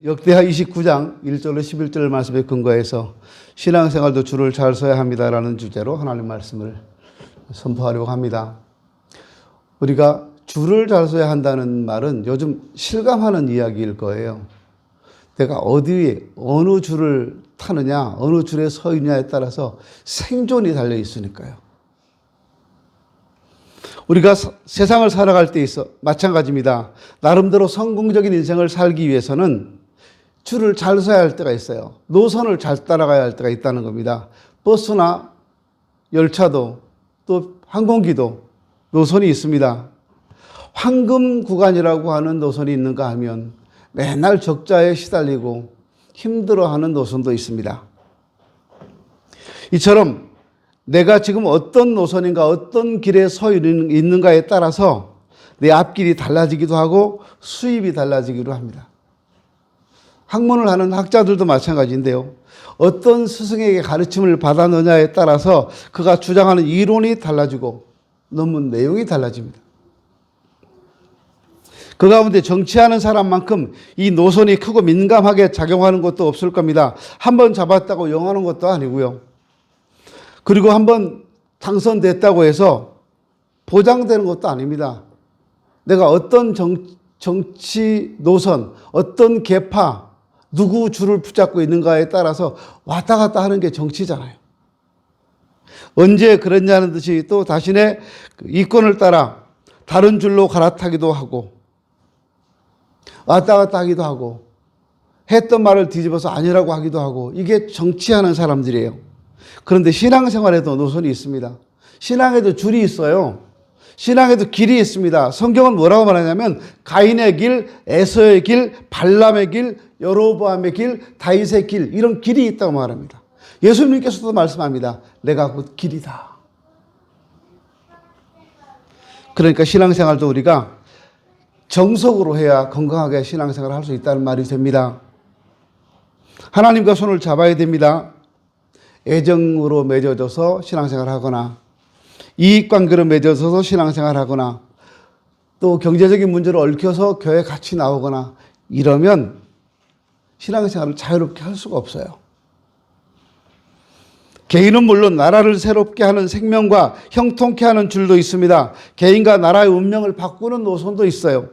역대하 29장 1절로 11절 말씀에 근거해서 신앙생활도 줄을 잘 서야 합니다라는 주제로 하나님 말씀을 선포하려고 합니다. 우리가 줄을 잘 서야 한다는 말은 요즘 실감하는 이야기일 거예요. 내가 어디에 어느 줄을 타느냐, 어느 줄에 서 있느냐에 따라서 생존이 달려 있으니까요. 우리가 세상을 살아갈 때 있어 마찬가지입니다. 나름대로 성공적인 인생을 살기 위해서는 줄을 잘 서야 할 때가 있어요. 노선을 잘 따라가야 할 때가 있다는 겁니다. 버스나 열차도 또 항공기도 노선이 있습니다. 황금 구간이라고 하는 노선이 있는가 하면 맨날 적자에 시달리고 힘들어하는 노선도 있습니다. 이처럼 내가 지금 어떤 노선인가 어떤 길에 서 있는가에 따라서 내 앞길이 달라지기도 하고 수입이 달라지기도 합니다. 학문을 하는 학자들도 마찬가지인데요. 어떤 스승에게 가르침을 받았느냐에 따라서 그가 주장하는 이론이 달라지고 논문 내용이 달라집니다. 그 가운데 정치하는 사람만큼 이 노선이 크고 민감하게 작용하는 것도 없을 겁니다. 한번 잡았다고 영하는 것도 아니고요. 그리고 한번 당선됐다고 해서 보장되는 것도 아닙니다. 내가 어떤 정치 노선, 어떤 계파, 누구 줄을 붙잡고 있는가에 따라서 왔다 갔다 하는 게 정치잖아요. 언제 그랬냐는 듯이 또 자신의 이권을 따라 다른 줄로 갈아타기도 하고 왔다 갔다 하기도 하고 했던 말을 뒤집어서 아니라고 하기도 하고 이게 정치하는 사람들이에요. 그런데 신앙생활에도 노선이 있습니다. 신앙에도 줄이 있어요. 신앙에도 길이 있습니다. 성경은 뭐라고 말하냐면 가인의 길, 에서의 길, 발람의 길, 여로보암의 길, 다윗의 길 이런 길이 있다고 말합니다. 예수님께서도 말씀합니다. 내가 곧 길이다. 그러니까 신앙생활도 우리가 정석으로 해야 건강하게 신앙생활을 할 수 있다는 말이 됩니다. 하나님과 손을 잡아야 됩니다. 애정으로 맺어져서 신앙생활을 하거나 이익관계로 맺어져서 신앙생활을 하거나 또 경제적인 문제로 얽혀서 교회에 같이 나오거나 이러면 신앙생활을 자유롭게 할 수가 없어요. 개인은 물론 나라를 새롭게 하는 생명과 형통케 하는 줄도 있습니다. 개인과 나라의 운명을 바꾸는 노선도 있어요.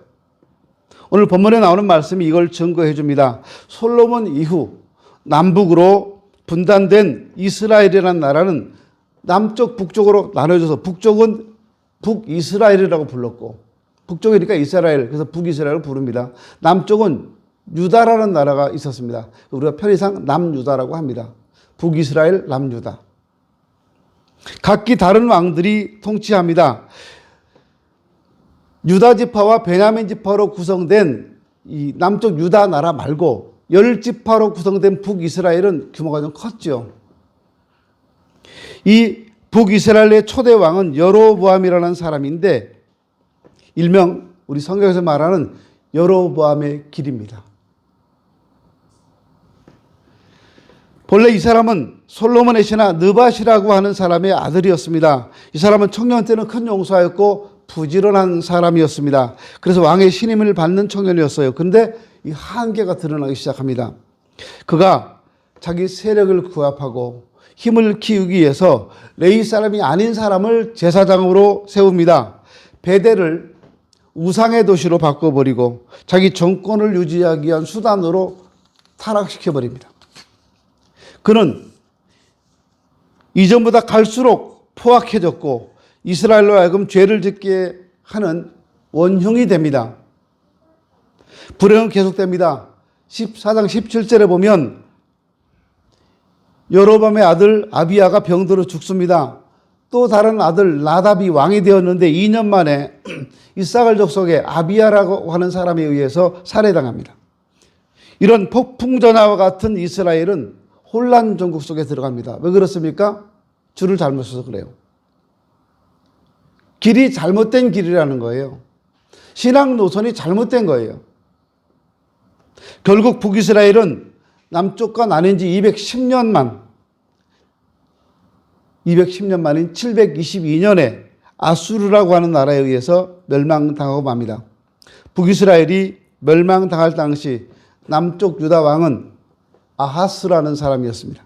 오늘 본문에 나오는 말씀이 이걸 증거해 줍니다. 솔로몬 이후 남북으로 분단된 이스라엘이라는 나라는 남쪽 북쪽으로 나눠져서 북쪽은 북이스라엘이라고 불렀고 북쪽이니까 이스라엘 그래서 북이스라엘을 부릅니다. 남쪽은 유다라는 나라가 있었습니다. 우리가 편의상 남유다라고 합니다. 북이스라엘, 남유다. 각기 다른 왕들이 통치합니다. 유다 지파와 베냐민 지파로 구성된 이 남쪽 유다 나라 말고 10지파로 구성된 북이스라엘은 규모가 좀 컸죠. 이 북이스라엘의 초대 왕은 여로보암이라는 사람인데 일명 우리 성경에서 말하는 여로보암의 길입니다. 본래 이 사람은 솔로몬의 신하 느밧이라고 하는 사람의 아들이었습니다. 이 사람은 청년 때는 큰 용사였고 부지런한 사람이었습니다. 그래서 왕의 신임을 받는 청년이었어요. 그런데 이 한계가 드러나기 시작합니다. 그가 자기 세력을 구합하고 힘을 키우기 위해서 레위 사람이 아닌 사람을 제사장으로 세웁니다. 베델을 우상의 도시로 바꿔버리고 자기 정권을 유지하기 위한 수단으로 타락시켜버립니다. 그는 이전보다 갈수록 포악해졌고 이스라엘로 하여금 죄를 짓게 하는 원흉이 됩니다. 불행은 계속됩니다. 14장 17절에 보면 여로보암의 아들 아비야가 병들어 죽습니다. 또 다른 아들 나답이 왕이 되었는데 2년 만에 이스라엘 족속의 아비야라고 하는 사람에 의해서 살해당합니다. 이런 폭풍전야와 같은 이스라엘은 혼란 전국 속에 들어갑니다. 왜 그렇습니까? 줄을 잘못 서서 그래요. 길이 잘못된 길이라는 거예요. 신앙 노선이 잘못된 거예요. 결국 북이스라엘은 남쪽과 나뉜 지 210년 만인 722년에 아수르라고 하는 나라에 의해서 멸망당하고 맙니다. 북이스라엘이 멸망당할 당시 남쪽 유다 왕은 아하스라는 사람이었습니다.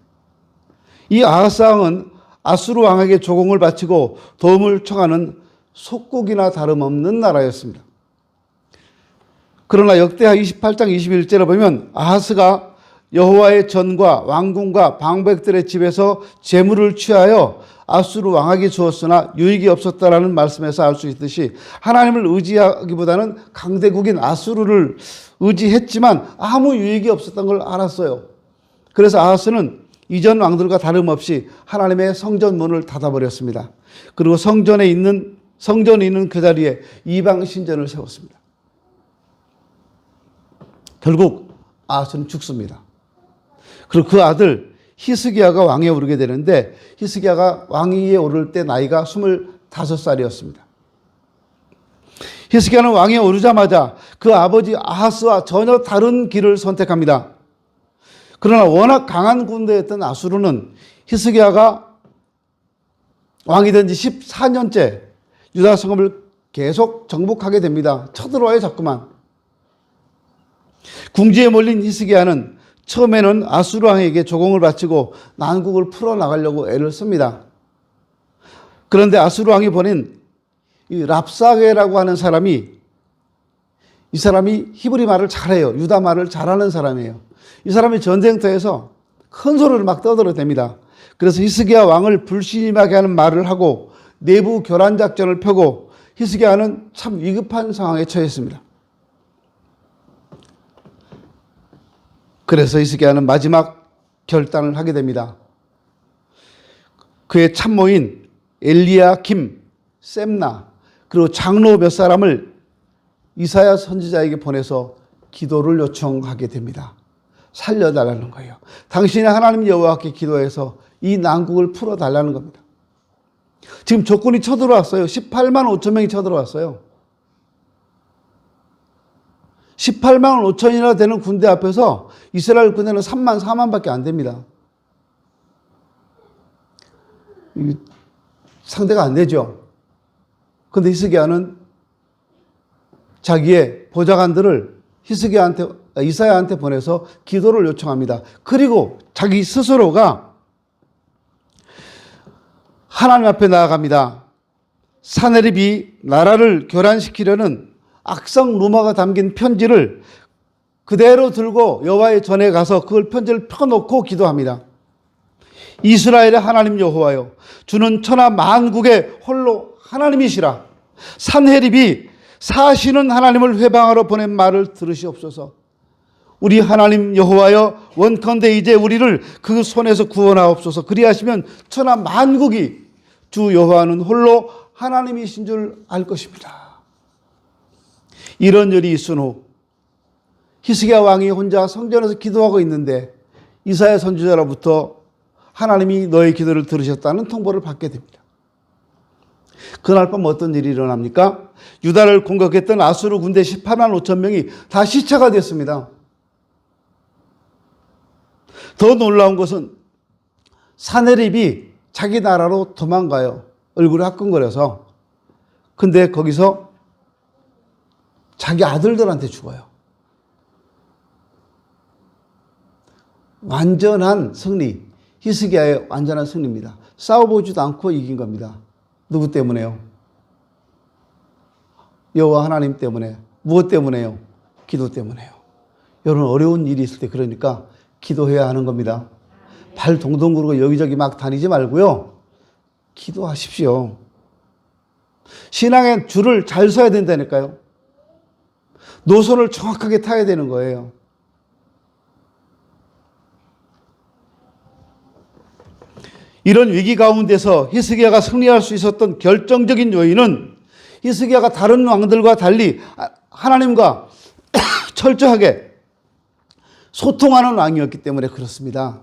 이 아하스 왕은 아수르 왕에게 조공을 바치고 도움을 청하는 속국이나 다름없는 나라였습니다. 그러나 역대하 28장 21절에 보면 아하스가 여호와의 전과 왕궁과 방백들의 집에서 재물을 취하여 아수르 왕에게 주었으나 유익이 없었다라는 말씀에서 알 수 있듯이 하나님을 의지하기보다는 강대국인 아수르를 의지했지만 아무 유익이 없었던 걸 알았어요. 그래서 아하스는 이전 왕들과 다름없이 하나님의 성전 문을 닫아버렸습니다. 그리고 성전이 있는 그 자리에 이방 신전을 세웠습니다. 결국 아하스는 죽습니다. 그리고 그 아들 히스기야가 왕위에 오르게 되는데 히스기야가 왕위에 오를 때 나이가 25살이었습니다. 히스기야는 왕위에 오르자마자 그 아버지 아하스와 전혀 다른 길을 선택합니다. 그러나 워낙 강한 군대였던 아수르는 히스기야가 왕이 된 지 14년째 유다 성읍을 계속 정복하게 됩니다. 쳐들어와요, 자꾸만. 궁지에 몰린 히스기야는 처음에는 아수르 왕에게 조공을 바치고 난국을 풀어나가려고 애를 씁니다. 그런데 아수르 왕이 보낸 이 랍사게라고 하는 사람이, 이 사람이 히브리 말을 잘해요. 유다 말을 잘하는 사람이에요. 이 사람이 전쟁터에서 큰 소리를 막 떠들어댑니다. 그래서 히스기야 왕을 불신임하게 하는 말을 하고 내부 교란 작전을 펴고 히스기야는 참 위급한 상황에 처했습니다. 그래서 히스기야는 마지막 결단을 하게 됩니다. 그의 참모인 엘리야김, 셈나, 그리고 장로 몇 사람을 이사야 선지자에게 보내서 기도를 요청하게 됩니다. 살려달라는 거예요. 당신이 하나님 여호와께 기도해서 이 난국을 풀어달라는 겁니다. 지금 적군이 쳐들어왔어요. 18만 5천 명이 쳐들어왔어요. 18만 5천이나 되는 군대 앞에서 이스라엘 군대는 3만 4만밖에 안 됩니다. 상대가 안 되죠. 그런데 히스기야는 자기의 보좌관들을 이사야한테 보내서 기도를 요청합니다. 그리고 자기 스스로가 하나님 앞에 나아갑니다. 사네립이 나라를 교란시키려는 악성 루머가 담긴 편지를 그대로 들고 여호와의 전에 가서 그걸 편지를 펴놓고 기도합니다. 이스라엘의 하나님 여호와여, 주는 천하 만국의 홀로 하나님이시라. 산헤립이 사시는 하나님을 회방하러 보낸 말을 들으시옵소서. 우리 하나님 여호와여, 원컨대 이제 우리를 그 손에서 구원하옵소서. 그리하시면 천하 만국이 주 여호와는 홀로 하나님이신 줄 알 것입니다. 이런 일이 있은 후 히스기야 왕이 혼자 성전에서 기도하고 있는데 이사야 선지자로부터 하나님이 너의 기도를 들으셨다는 통보를 받게 됩니다. 그날 밤 어떤 일이 일어납니까? 유다를 공격했던 아수르 군대 18만 5천 명이 다 시체가 됐습니다. 더 놀라운 것은 사네립이 자기 나라로 도망가요. 얼굴이 화끈거려서. 근데 거기서 자기 아들들한테 죽어요. 완전한 승리, 히스기야의 완전한 승리입니다. 싸워보지도 않고 이긴 겁니다. 누구 때문에요? 여호와 하나님 때문에. 무엇 때문에요? 기도 때문에요. 여러분, 어려운 일이 있을 때 그러니까 기도해야 하는 겁니다. 발 동동 구르고 여기저기 막 다니지 말고요. 기도하십시오. 신앙의 줄을 잘 서야 된다니까요. 노선을 정확하게 타야 되는 거예요. 이런 위기 가운데서 히스기야가 승리할 수 있었던 결정적인 요인은 히스기야가 다른 왕들과 달리 하나님과 철저하게 소통하는 왕이었기 때문에 그렇습니다.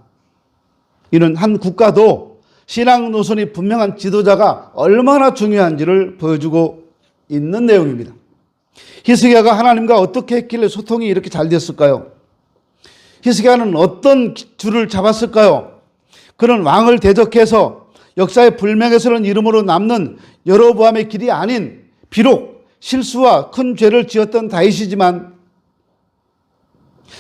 이는 한 국가도 신앙 노선이 분명한 지도자가 얼마나 중요한지를 보여주고 있는 내용입니다. 히스기야가 하나님과 어떻게 했길래 소통이 이렇게 잘 됐을까요? 히스기야는 어떤 줄을 잡았을까요? 그는 왕을 대적해서 역사의 불명예스러운 이름으로 남는 여로보암의 길이 아닌, 비록 실수와 큰 죄를 지었던 다윗이지만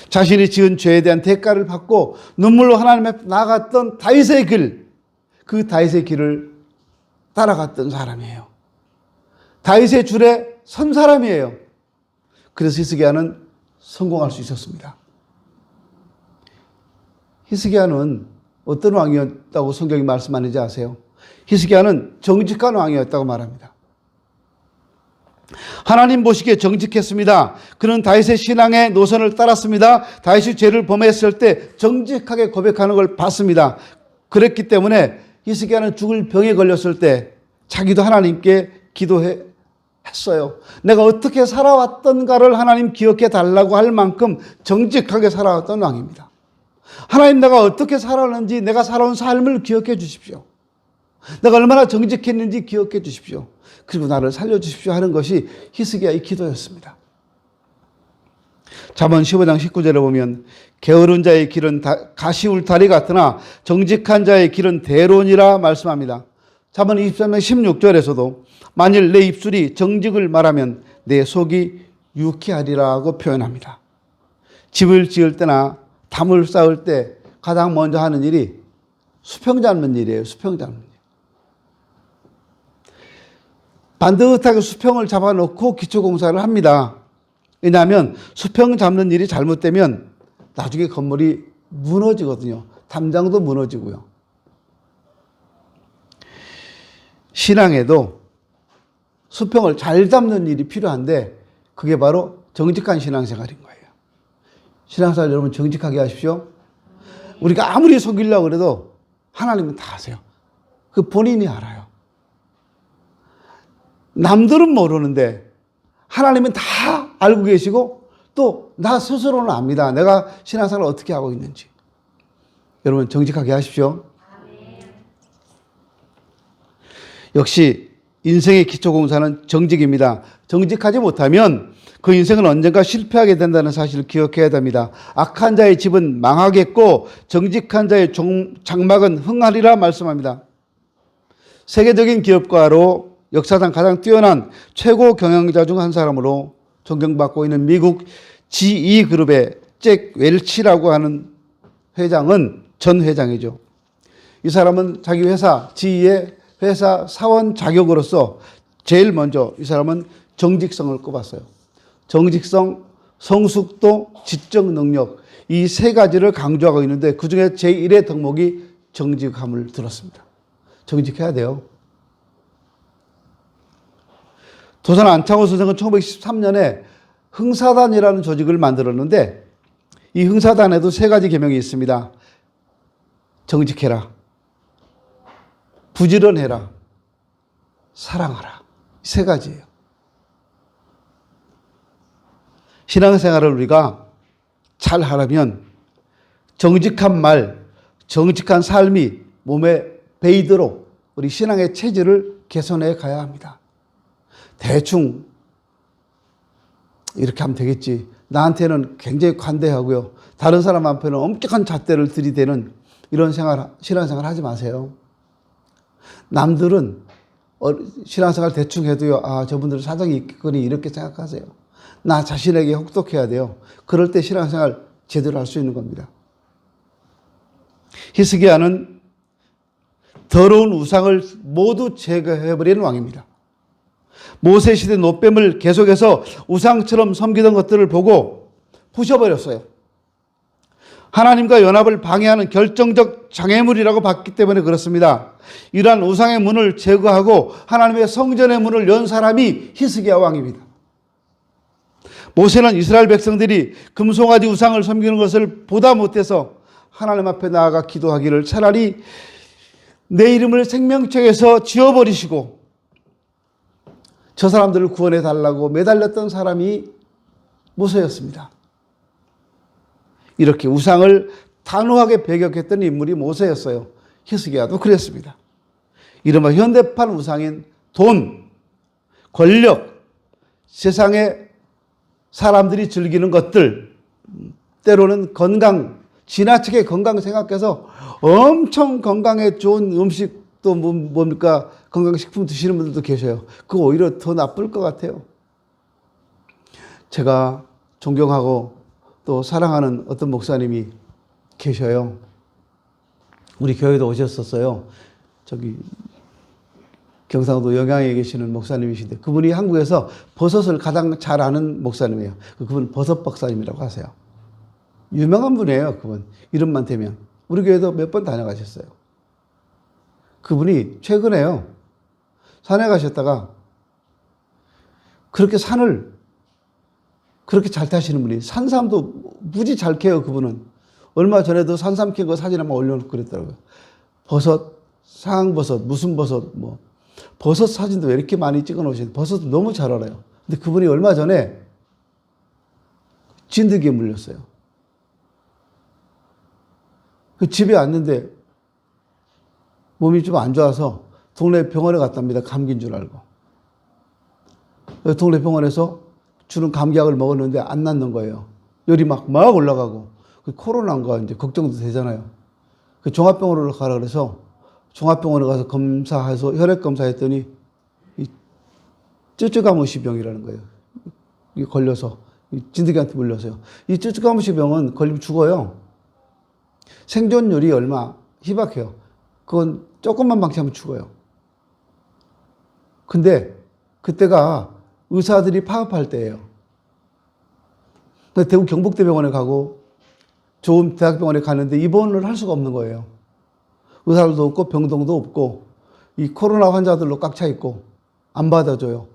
자신이 지은 죄에 대한 대가를 받고 눈물로 하나님 앞에 나아갔던 다윗의 길, 그 다윗의 길을 따라갔던 사람이에요. 다윗의 줄에 선 사람이에요. 그래서 히스기야는 성공할 수 있었습니다. 히스기야는 어떤 왕이었다고 성경이 말씀하는지 아세요? 히스기야는 정직한 왕이었다고 말합니다. 하나님 보시기에 정직했습니다. 그는 다윗의 신앙의 노선을 따랐습니다. 다윗이 죄를 범했을 때 정직하게 고백하는 걸 봤습니다. 그랬기 때문에 히스기야는 죽을 병에 걸렸을 때 자기도 하나님께 기도했어요. 내가 어떻게 살아왔던가를 하나님 기억해 달라고 할 만큼 정직하게 살아왔던 왕입니다. 하나님, 내가 어떻게 살아왔는지, 내가 살아온 삶을 기억해 주십시오. 내가 얼마나 정직했는지 기억해 주십시오. 그리고 나를 살려주십시오 하는 것이 히스기야의 기도였습니다. 잠언 15장 19절에 보면 게으른 자의 길은 가시울타리 같으나 정직한 자의 길은 대론이라 말씀합니다. 잠언 23장 16절에서도 만일 내 입술이 정직을 말하면 내 속이 유쾌하리라고 표현합니다. 집을 지을 때나 담을 쌓을 때 가장 먼저 하는 일이 수평 잡는 일이에요. 수평 잡는 일. 반듯하게 수평을 잡아놓고 기초공사를 합니다. 왜냐하면 수평 잡는 일이 잘못되면 나중에 건물이 무너지거든요. 담장도 무너지고요. 신앙에도 수평을 잘 잡는 일이 필요한데 그게 바로 정직한 신앙생활인 거예요. 신앙생활 여러분 정직하게 하십시오. 우리가 아무리 속이려고 해도 하나님은 다 아세요. 그 본인이 알아요. 남들은 모르는데 하나님은 다 알고 계시고 또 나 스스로는 압니다. 내가 신앙생활을 어떻게 하고 있는지. 여러분 정직하게 하십시오. 역시 인생의 기초공사는 정직입니다. 정직하지 못하면 그 인생은 언젠가 실패하게 된다는 사실을 기억해야 됩니다. 악한 자의 집은 망하겠고 정직한 자의 장막은 흥하리라 말씀합니다. 세계적인 기업가로 역사상 가장 뛰어난 최고 경영자 중 한 사람으로 존경받고 있는 미국 GE그룹의 잭 웰치라고 하는 회장은 전 회장이죠. 이 사람은 자기 회사 GE의 회사 사원 자격으로서 제일 먼저 이 사람은 정직성을 꼽았어요. 정직성, 성숙도, 지적 능력 이 세 가지를 강조하고 있는데 그중에 제1의 덕목이 정직함을 들었습니다. 정직해야 돼요. 도산 안창호 선생은 1913년에 흥사단이라는 조직을 만들었는데 이 흥사단에도 세 가지 계명이 있습니다. 정직해라, 부지런해라, 사랑하라. 세 가지예요. 신앙생활을 우리가 잘 하려면 정직한 말, 정직한 삶이 몸에 배이도록 우리 신앙의 체질을 개선해 가야 합니다. 대충 이렇게 하면 되겠지. 나한테는 굉장히 관대하고요. 다른 사람 앞에는 엄격한 잣대를 들이대는 이런 신앙생활 하지 마세요. 남들은 신앙생활 대충 해도요. 아, 저분들은 사정이 있겠거니 이렇게 생각하세요. 나 자신에게 혹독해야 돼요. 그럴 때 신앙생활 제대로 할 수 있는 겁니다. 히스기야는 더러운 우상을 모두 제거해버리는 왕입니다. 모세 시대 노뱀을 계속해서 우상처럼 섬기던 것들을 보고 부셔버렸어요. 하나님과 연합을 방해하는 결정적 장애물이라고 봤기 때문에 그렇습니다. 이러한 우상의 문을 제거하고 하나님의 성전의 문을 연 사람이 히스기야 왕입니다. 모세는 이스라엘 백성들이 금송아지 우상을 섬기는 것을 보다 못해서 하나님 앞에 나아가 기도하기를 차라리 내 이름을 생명책에서 지워버리시고 저 사람들을 구원해 달라고 매달렸던 사람이 모세였습니다. 이렇게 우상을 단호하게 배격했던 인물이 모세였어요. 히스기야도 그랬습니다. 이른바 현대판 우상인 돈, 권력, 세상의 사람들이 즐기는 것들, 때로는 건강, 지나치게 건강 생각해서 엄청 건강에 좋은 음식도 뭡니까? 건강식품 드시는 분들도 계셔요. 그거 오히려 더 나쁠 것 같아요. 제가 존경하고 또 사랑하는 어떤 목사님이 계셔요. 우리 교회도 오셨었어요. 저기 경상도 영양에 계시는 목사님이신데 그분이 한국에서 버섯을 가장 잘 아는 목사님이에요. 그분 버섯 박사님이라고 하세요. 유명한 분이에요. 그분 이름만 대면 우리 교회도 몇 번 다녀가셨어요. 그분이 최근에요 산에 가셨다가 그렇게 산을 그렇게 잘 타시는 분이 산삼도 무지 잘 캐요. 그분은 얼마 전에도 산삼 캔 거 사진 한번 올려놓고 그랬더라고요. 버섯, 상황버섯, 무슨 버섯 뭐 버섯 사진도 왜 이렇게 많이 찍어 놓으시는데 버섯도 너무 잘 알아요. 근데 그분이 얼마 전에 진드기에 물렸어요. 그 집에 왔는데 몸이 좀 안 좋아서 동네 병원에 갔답니다. 감기인 줄 알고. 동네 병원에서 주는 감기약을 먹었는데 안 낫는 거예요. 열이 막 올라가고. 그 코로나인가 이제 걱정도 되잖아요. 그 종합병원으로 가라 그래서 종합병원에 가서 검사해서 혈액 검사했더니 이 쯔쯔가무시 병이라는 거예요. 이 걸려서 이 진드기한테 물려서요. 이 쯔쯔가무시 병은 걸리면 죽어요. 생존율이 얼마 희박해요. 그건 조금만 방치하면 죽어요. 근데 그때가 의사들이 파업할 때예요. 대구 경북대병원에 가고 좋은 대학병원에 가는데 입원을 할 수가 없는 거예요. 의사들도 없고 병동도 없고 이 코로나 환자들로 꽉 차 있고 안 받아줘요.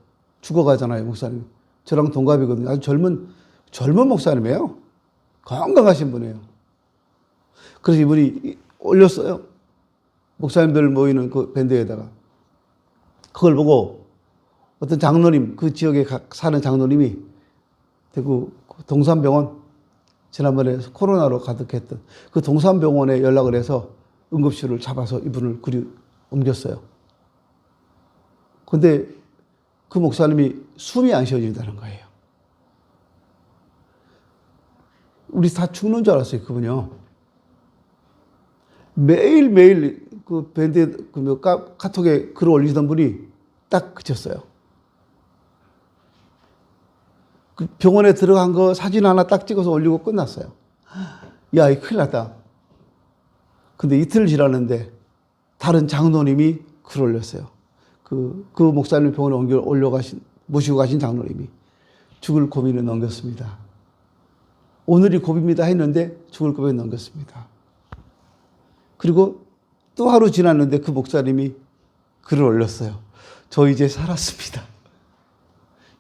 죽어가잖아요, 목사님. 저랑 동갑이거든요. 아주 젊은 목사님이에요. 건강하신 분이에요. 그래서 이분이 올렸어요. 목사님들 모이는 그 밴드에다가. 그걸 보고 어떤 장로님, 그 지역에 사는 장로님이 대구 동산병원 지난번에 코로나로 가득했던 그 동산병원에 연락을 해서 응급실을 잡아서 이분을 그리 옮겼어요. 근데 그 목사님이 숨이 안 쉬어진다는 거예요. 우리 다 죽는 줄 알았어요, 그분요. 매일매일 그 밴드 카톡에 글을 올리던 분이 딱 그쳤어요. 그 병원에 들어간 거 사진 하나 딱 찍어서 올리고 끝났어요. 야, 이 큰일 났다. 근데 이틀 지났는데 다른 장로님이 글 올렸어요. 그 목사님 병원에 모시고 가신 장로님이 죽을 고비는 넘겼습니다. 오늘이 고비입니다 했는데 죽을 고비는 넘겼습니다. 그리고 또 하루 지났는데 그 목사님이 글을 올렸어요. 저 이제 살았습니다.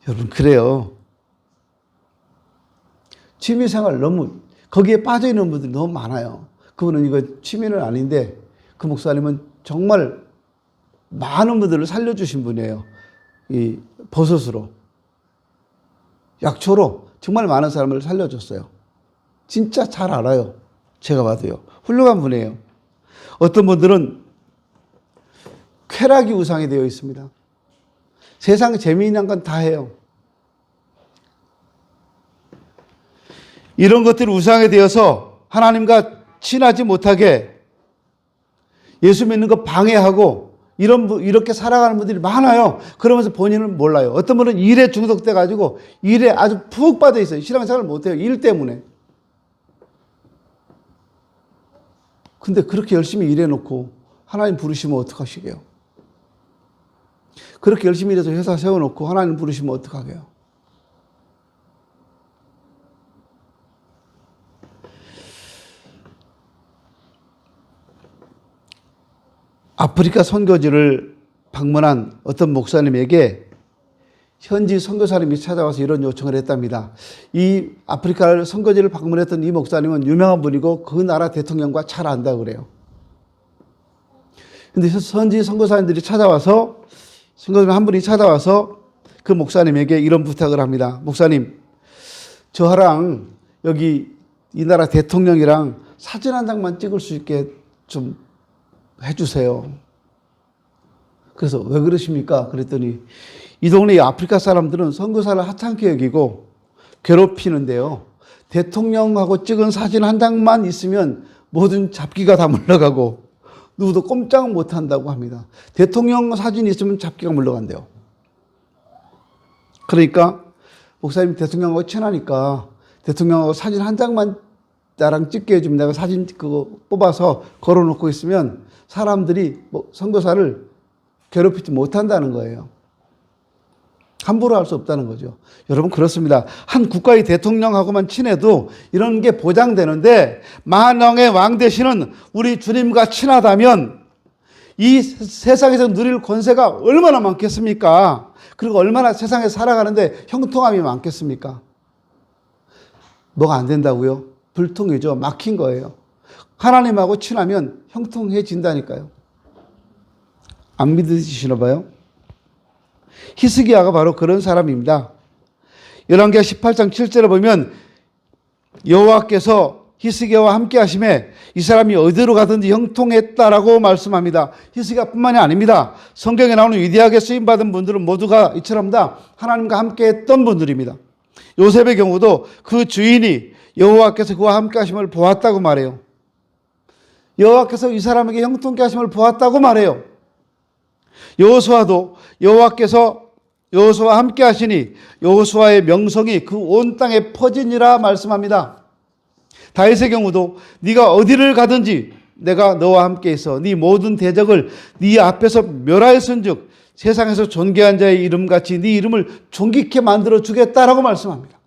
여러분, 그래요. 취미생활 너무 거기에 빠져있는 분들이 너무 많아요. 그분은 이거 취미는 아닌데 그 목사님은 정말 많은 분들을 살려주신 분이에요. 이 버섯으로, 약초로 정말 많은 사람을 살려줬어요. 진짜 잘 알아요. 제가 봐도요. 훌륭한 분이에요. 어떤 분들은 쾌락이 우상이 되어 있습니다. 세상에 재미있는 건 다 해요. 이런 것들이 우상이 되어서 하나님과 친하지 못하게 예수 믿는 거 방해하고 이렇게 살아가는 분들이 많아요. 그러면서 본인은 몰라요. 어떤 분은 일에 중독돼 가지고 일에 아주 푹 빠져 있어요. 신앙생활을 못해요. 일 때문에. 근데 그렇게 열심히 일해놓고 하나님 부르시면 어떡하시게요? 그렇게 열심히 일해서 회사 세워놓고 하나님 부르시면 어떡하게요? 아프리카 선교지를 방문한 어떤 목사님에게 현지 선교사님이 찾아와서 이런 요청을 했답니다. 이 아프리카 선교지를 방문했던 이 목사님은 유명한 분이고 그 나라 대통령과 잘 안다고 그래요. 근데 현지 선교사님들이 찾아와서, 선교사님 한 분이 찾아와서 그 목사님에게 이런 부탁을 합니다. 목사님, 저랑 여기 이 나라 대통령이랑 사진 한 장만 찍을 수 있게 좀 해주세요. 그래서 왜 그러십니까? 그랬더니 이 동네 아프리카 사람들은 선교사를 하찮게 여기고 괴롭히는데요. 대통령하고 찍은 사진 한 장만 있으면 모든 잡기가 다 물러가고 누구도 꼼짝 못한다고 합니다. 대통령 사진이 있으면 잡기가 물러간대요. 그러니까 목사님 대통령하고 친하니까 대통령하고 사진 한 장만 나랑 찍게 해주면 내가 사진 그거 뽑아서 걸어놓고 있으면 사람들이 선교사를 괴롭히지 못한다는 거예요. 함부로 할 수 없다는 거죠. 여러분 그렇습니다. 한 국가의 대통령하고만 친해도 이런 게 보장되는데 만왕의 왕 되시는 우리 주님과 친하다면 이 세상에서 누릴 권세가 얼마나 많겠습니까? 그리고 얼마나 세상에 살아가는데 형통함이 많겠습니까? 뭐가 안 된다고요? 불통이죠. 막힌 거예요. 하나님하고 친하면 형통해진다니까요. 안 믿으시나 봐요? 히스기야가 바로 그런 사람입니다. 열왕기하 18장 7절에 보면 여호와께서 히스기야와 함께 하심에 이 사람이 어디로 가든지 형통했다라고 말씀합니다. 히스기야뿐만이 아닙니다. 성경에 나오는 위대하게 쓰임받은 분들은 모두가 이처럼 다 하나님과 함께 했던 분들입니다. 요셉의 경우도 그 주인이 여호와께서 그와 함께 하심을 보았다고 말해요. 여호와께서 이 사람에게 형통케 하심을 보았다고 말해요. 여호수아도 여호와께서 여호수아와 함께 하시니 여호수아의 명성이 그 온 땅에 퍼지니라 말씀합니다. 다윗의 경우도 네가 어디를 가든지 내가 너와 함께 있어 네 모든 대적을 네 앞에서 멸하였은즉 세상에서 존귀한 자의 이름같이 네 이름을 존귀케 만들어 주겠다라고 말씀합니다.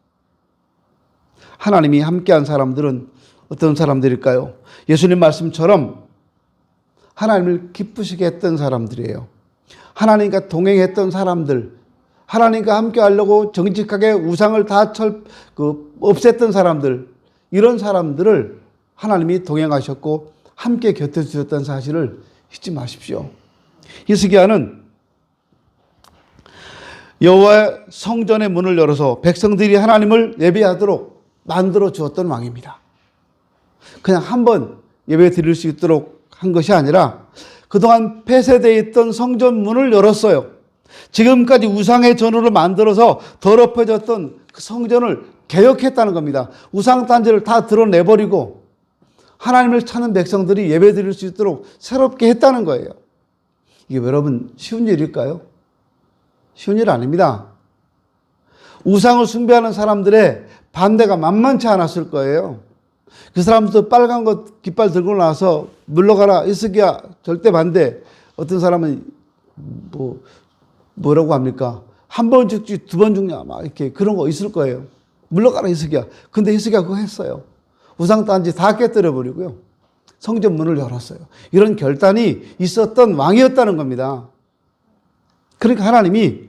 하나님이 함께한 사람들은 어떤 사람들일까요? 예수님 말씀처럼 하나님을 기쁘시게 했던 사람들이에요. 하나님과 동행했던 사람들, 하나님과 함께 하려고 정직하게 우상을 다 없앴던 사람들, 이런 사람들을 하나님이 동행하셨고 함께 곁에 두셨다는 사실을 잊지 마십시오. 히스기야는 여호와의 성전의 문을 열어서 백성들이 하나님을 예배하도록 만들어 주었던 왕입니다. 그냥 한번 예배 드릴 수 있도록 한 것이 아니라 그동안 폐쇄되어 있던 성전 문을 열었어요. 지금까지 우상의 전으로 만들어서 더럽혀졌던 그 성전을 개혁했다는 겁니다. 우상단지를 다 드러내버리고 하나님을 찾는 백성들이 예배 드릴 수 있도록 새롭게 했다는 거예요. 이게 여러분 쉬운 일일까요? 쉬운 일 아닙니다. 우상을 숭배하는 사람들의 반대가 만만치 않았을 거예요. 그 사람도 빨간 것 깃발 들고 나서 물러가라 히스기야 절대 반대. 어떤 사람은 뭐라고 합니까? 한 번 죽지 두 번 죽냐 막 이렇게 그런 거 있을 거예요. 물러가라 히스기야. 근데 히스기야 그거 했어요. 우상단지 다 깨뜨려 버리고요. 성전 문을 열었어요. 이런 결단이 있었던 왕이었다는 겁니다. 그러니까 하나님이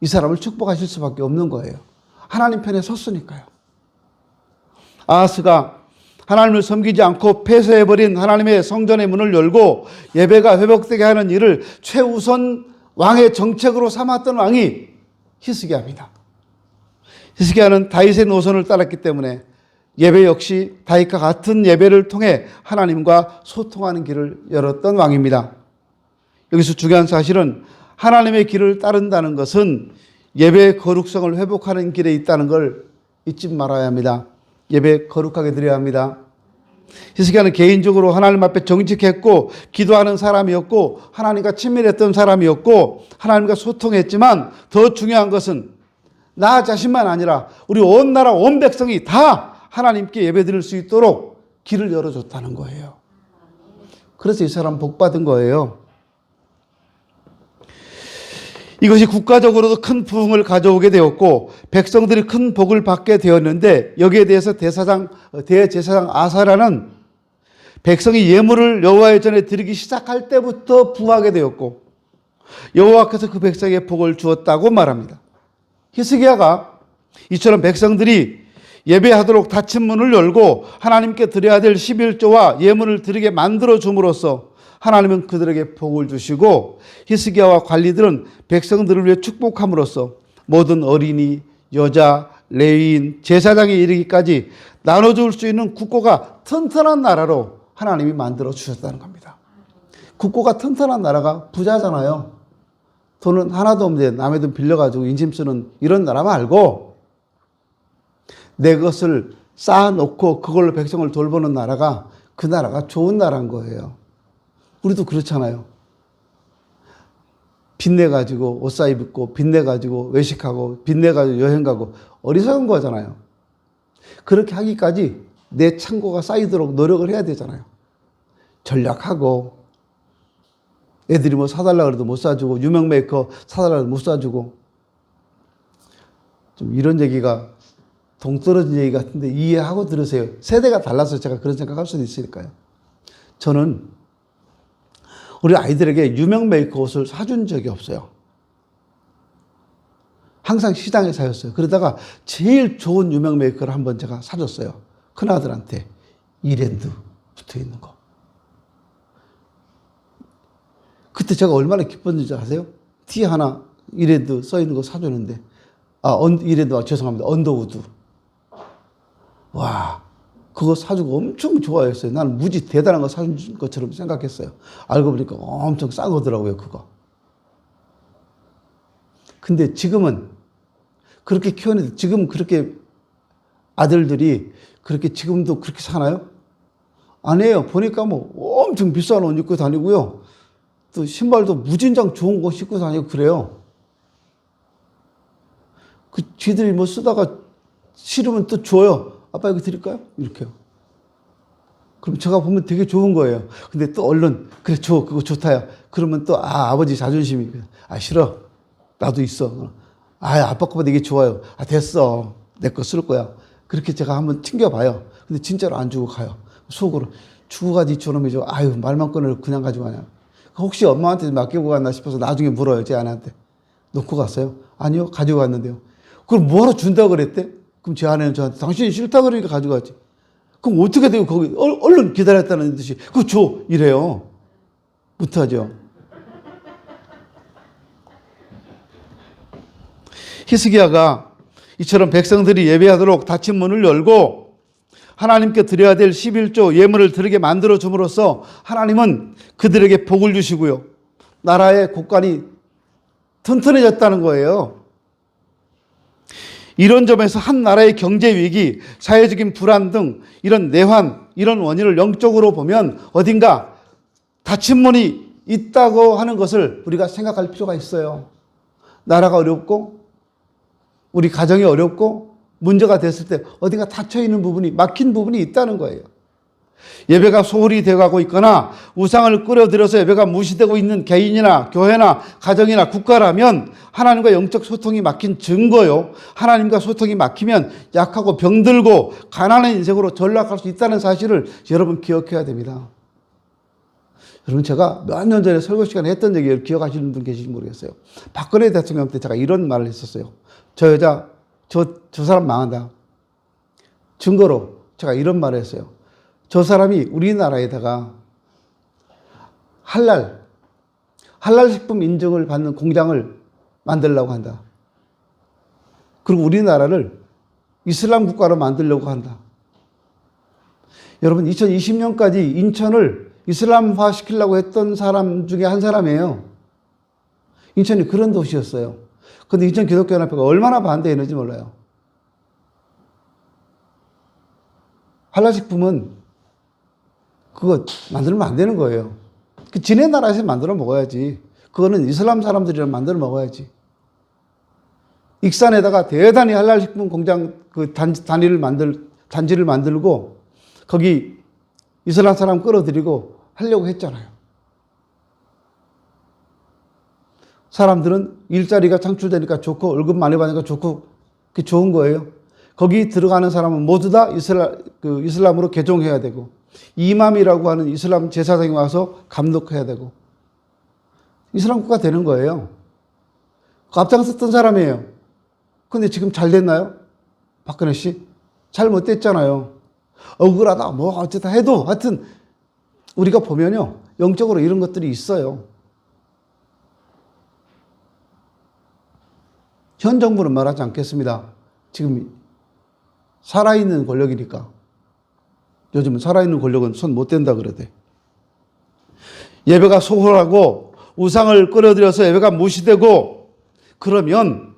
이 사람을 축복하실 수밖에 없는 거예요. 하나님 편에 섰으니까요. 아하스가 하나님을 섬기지 않고 폐쇄해버린 하나님의 성전의 문을 열고 예배가 회복되게 하는 일을 최우선 왕의 정책으로 삼았던 왕이 히스기야입니다. 히스기야는 다윗의 노선을 따랐기 때문에 예배 역시 다윗과 같은 예배를 통해 하나님과 소통하는 길을 열었던 왕입니다. 여기서 중요한 사실은 하나님의 길을 따른다는 것은 예배의 거룩성을 회복하는 길에 있다는 걸 잊지 말아야 합니다. 예배 거룩하게 드려야 합니다. 히스기야는 개인적으로 하나님 앞에 정직했고 기도하는 사람이었고 하나님과 친밀했던 사람이었고 하나님과 소통했지만 더 중요한 것은 나 자신만 아니라 우리 온 나라 온 백성이 다 하나님께 예배드릴 수 있도록 길을 열어줬다는 거예요. 그래서 이 사람 복 받은 거예요. 이것이 국가적으로도 큰 부흥을 가져오게 되었고 백성들이 큰 복을 받게 되었는데 여기에 대해서 대제사장 아사랴는 백성이 예물을 여호와의 전에 드리기 시작할 때부터 부하게 되었고 여호와께서 그 백성에게 복을 주었다고 말합니다. 히스기야가 이처럼 백성들이 예배하도록 닫힌 문을 열고 하나님께 드려야 될 11조와 예물을 드리게 만들어 줌으로써 하나님은 그들에게 복을 주시고 히스기야와 관리들은 백성들을 위해 축복함으로써 모든 어린이, 여자, 레위인, 제사장에 이르기까지 나눠줄 수 있는 국고가 튼튼한 나라로 하나님이 만들어 주셨다는 겁니다. 국고가 튼튼한 나라가 부자잖아요. 돈은 하나도 없는데 남의 돈 빌려가지고 인심 쓰는 이런 나라 말고 내 것을 쌓아놓고 그걸로 백성을 돌보는 나라가 그 나라가 좋은 나라인 거예요. 우리도 그렇잖아요. 빚내가지고 옷 사 입고 빚내가지고 외식하고 빚내가지고 여행 가고 어리석은 거잖아요. 그렇게 하기까지 내 창고가 쌓이도록 노력을 해야 되잖아요. 전략하고 애들이 뭐 사달라 그래도 못 사주고 유명 메이커 사달라 해도 못 사주고 좀 이런 얘기가 동떨어진 얘기 같은데 이해하고 들으세요. 세대가 달라서 제가 그런 생각할 수도 있으니까요. 저는 우리 아이들에게 유명 메이커 옷을 사준 적이 없어요. 항상 시장에 사였어요. 그러다가 제일 좋은 유명 메이커를 한번 제가 사줬어요. 큰아들한테 이랜드 붙어 있는 거. 그때 제가 얼마나 기뻤는지 아세요? 티 하나 이랜드 써 있는 거 사줬는데 이랜드 죄송합니다. 언더우드. 와, 그거 사주고 엄청 좋아했어요. 나는 무지 대단한 거 사준 것처럼 생각했어요. 알고 보니까 엄청 싼 거더라고요, 그거. 근데 지금은 그렇게 키워내도 지금 그렇게 아들들이 그렇게 지금도 그렇게 사나요? 아니에요. 보니까 뭐 엄청 비싼 옷 입고 다니고요. 또 신발도 무진장 좋은 거 신고 다니고 그래요. 그 쥐들이 뭐 쓰다가 싫으면 또 줘요. 아빠 이거 드릴까요? 이렇게요. 그럼 제가 보면 되게 좋은 거예요. 근데 또 얼른 그래 줘 그거 좋다야. 그러면 또 아버지 자존심이 싫어. 나도 있어. 아빠 거보다 이게 좋아요. 됐어. 내 거 쓸 거야. 그렇게 제가 한번 튕겨봐요. 근데 진짜로 안 주고 가요. 속으로 주고 가지 저놈이죠. 말만 꺼내고 그냥 가지고 가냐. 혹시 엄마한테 맡기고 갔나 싶어서 나중에 물어요. 제 아내한테. 놓고 갔어요? 아니요. 가지고 갔는데요. 그럼 뭐하러 준다고 그랬대? 그럼 제 아내는 저한테 당신이 싫다 그러니까 가져가지. 그럼 어떻게 되고 거기 얼른 기다렸다는 듯이 그거 줘 이래요. 못하죠. 히스기야가 이처럼 백성들이 예배하도록 닫힌 문을 열고 하나님께 드려야 될 11조 예물을 드리게 만들어 줌으로써 하나님은 그들에게 복을 주시고요. 나라의 국간이 튼튼해졌다는 거예요. 이런 점에서 한 나라의 경제 위기, 사회적인 불안 등 이런 내환, 이런 원인을 영적으로 보면 어딘가 닫힌 문이 있다고 하는 것을 우리가 생각할 필요가 있어요. 나라가 어렵고 우리 가정이 어렵고 문제가 됐을 때 어딘가 닫혀있는 부분이 막힌 부분이 있다는 거예요. 예배가 소홀히 되어가고 있거나 우상을 끌어들여서 예배가 무시되고 있는 개인이나 교회나 가정이나 국가라면 하나님과 영적 소통이 막힌 증거요. 하나님과 소통이 막히면 약하고 병들고 가난한 인생으로 전락할 수 있다는 사실을 여러분 기억해야 됩니다. 여러분 제가 몇 년 전에 설교 시간에 했던 얘기를 기억하시는 분 계실지 모르겠어요. 박근혜 대통령 때 제가 이런 말을 했었어요. 저 여자 저 사람 망한다. 증거로 제가 이런 말을 했어요. 저 사람이 우리나라에다가 할랄 식품 인증을 받는 공장을 만들려고 한다. 그리고 우리나라를 이슬람 국가로 만들려고 한다. 여러분 2020년까지 인천을 이슬람화 시키려고 했던 사람 중에 한 사람이에요. 인천이 그런 도시였어요. 그런데 인천 기독교연합회가 얼마나 반대했는지 몰라요. 할랄 식품은 그거 만들면 안 되는 거예요. 그 지네 나라에서 만들어 먹어야지. 그거는 이슬람 사람들이랑 만들어 먹어야지. 익산에다가 대단히 할랄 식품 공장 그 단지를 만들고 거기 이슬람 사람 끌어들이고 하려고 했잖아요. 사람들은 일자리가 창출되니까 좋고 월급 많이 받으니까 좋고 그게 좋은 거예요. 거기 들어가는 사람은 모두 다 이슬람으로 개종해야 되고 이맘이라고 하는 이슬람 제사장이 와서 감독해야 되고 이슬람 국가 되는 거예요. 앞장섰던 사람이에요. 근데 지금 잘 됐나요? 박근혜 씨? 잘 못 됐잖아요. 억울하다 뭐 어쨌다 해도 하여튼 우리가 보면요 영적으로 이런 것들이 있어요. 현 정부는 말하지 않겠습니다. 지금 살아있는 권력이니까. 요즘은 살아있는 권력은 손 못 댄다 그러대. 예배가 소홀하고 우상을 끌어들여서 예배가 무시되고 그러면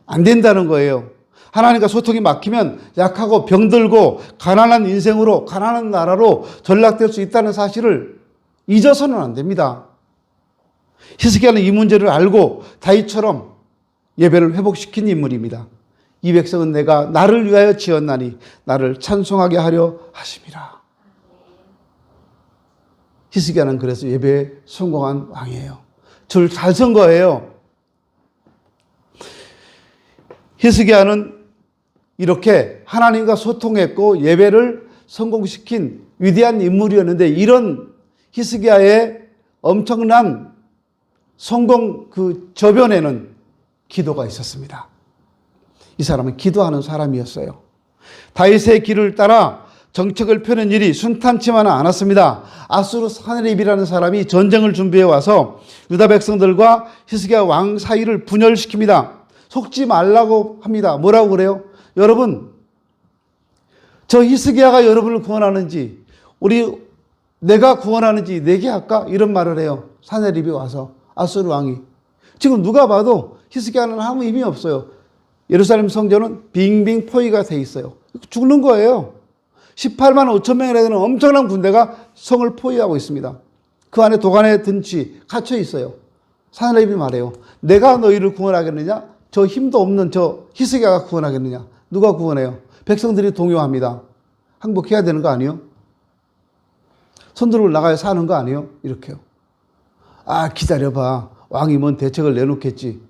안 된다는 거예요. 하나님과 소통이 막히면 약하고 병들고 가난한 인생으로 가난한 나라로 전락될 수 있다는 사실을 잊어서는 안 됩니다. 히스기야는 이 문제를 알고 다윗처럼 예배를 회복시킨 인물입니다. 이 백성은 내가 나를 위하여 지었나니 나를 찬송하게 하려 하심이라. 히스기야는 그래서 예배에 성공한 왕이에요. 줄 잘 선 거예요. 히스기야는 이렇게 하나님과 소통했고 예배를 성공시킨 위대한 인물이었는데, 이런 히스기야의 엄청난 성공 그 저변에는 기도가 있었습니다. 이 사람은 기도하는 사람이었어요. 다윗의 길을 따라 정책을 펴는 일이 순탄치만은 않았습니다. 아수르 사네립이라는 사람이 전쟁을 준비해 와서 유다 백성들과 히스기야 왕 사이를 분열시킵니다. 속지 말라고 합니다. 뭐라고 그래요? 여러분, 저 히스기야가 여러분을 구원하는지 내가 구원하는지 내게 할까? 이런 말을 해요. 사네립이 와서, 아수르 왕이. 지금 누가 봐도 히스기야는 아무 의미 없어요. 예루살렘 성전은 빙빙 포위가 돼 있어요. 죽는 거예요. 18만 5천 명이나 되는 엄청난 군대가 성을 포위하고 있습니다. 그 안에 도간에 든지 갇혀 있어요. 사네립이 말해요. 내가 너희를 구원하겠느냐? 저 힘도 없는 저 히스기야가 구원하겠느냐? 누가 구원해요? 백성들이 동요합니다. 항복해야 되는 거 아니에요? 손 들고 나가야 사는 거 아니에요? 이렇게요. 아, 기다려봐. 왕이 뭔 대책을 내놓겠지.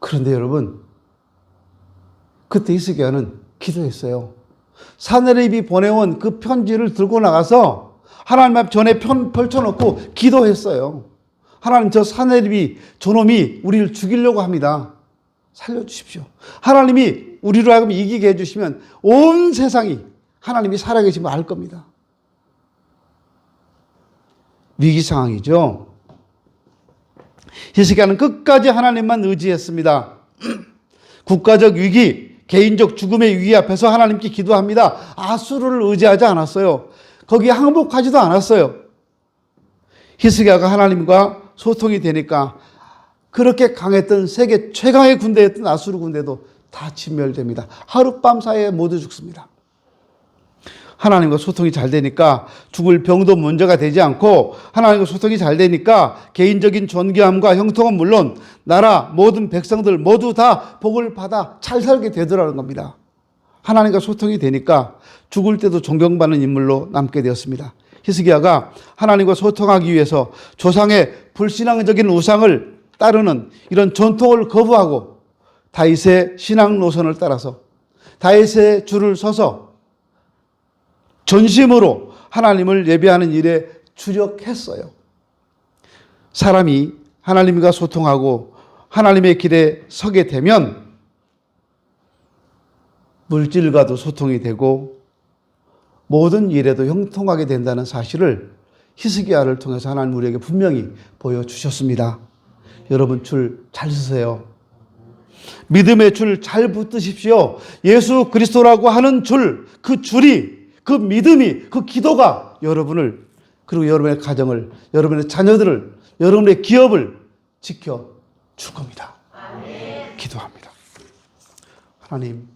그런데 여러분, 그때 히스기야는 기도했어요. 사네립이 보내온 그 편지를 들고 나가서 하나님 앞 전에 펼쳐놓고 기도했어요. 하나님, 저 사네립이 저놈이 우리를 죽이려고 합니다. 살려주십시오. 하나님이 우리로 하여금 이기게 해주시면 온 세상이 하나님이 살아계심을 알 겁니다. 위기 상황이죠. 히스기야는 끝까지 하나님만 의지했습니다. 국가적 위기, 개인적 죽음의 위기 앞에서 하나님께 기도합니다. 아수르를 의지하지 않았어요. 거기에 항복하지도 않았어요. 히스기야가 하나님과 소통이 되니까 그렇게 강했던 세계 최강의 군대였던 아수르 군대도 다 진멸됩니다. 하룻밤 사이에 모두 죽습니다. 하나님과 소통이 잘 되니까 죽을 병도 문제가 되지 않고, 하나님과 소통이 잘 되니까 개인적인 존귀함과 형통은 물론 나라 모든 백성들 모두 다 복을 받아 잘 살게 되더라는 겁니다. 하나님과 소통이 되니까 죽을 때도 존경받는 인물로 남게 되었습니다. 히스기야가 하나님과 소통하기 위해서 조상의 불신앙적인 우상을 따르는 이런 전통을 거부하고 다윗의 신앙 노선을 따라서 다윗의 줄을 서서 전심으로 하나님을 예배하는 일에 주력했어요. 사람이 하나님과 소통하고 하나님의 길에 서게 되면 물질과도 소통이 되고 모든 일에도 형통하게 된다는 사실을 히스기야를 통해서 하나님 우리에게 분명히 보여주셨습니다. 여러분, 줄 잘 서세요. 믿음의 줄 잘 붙드십시오. 예수 그리스도라고 하는 줄, 그 줄이, 그 믿음이, 그 기도가 여러분을, 그리고 여러분의 가정을, 여러분의 자녀들을, 여러분의 기업을 지켜줄 겁니다. 아멘. 기도합니다. 하나님,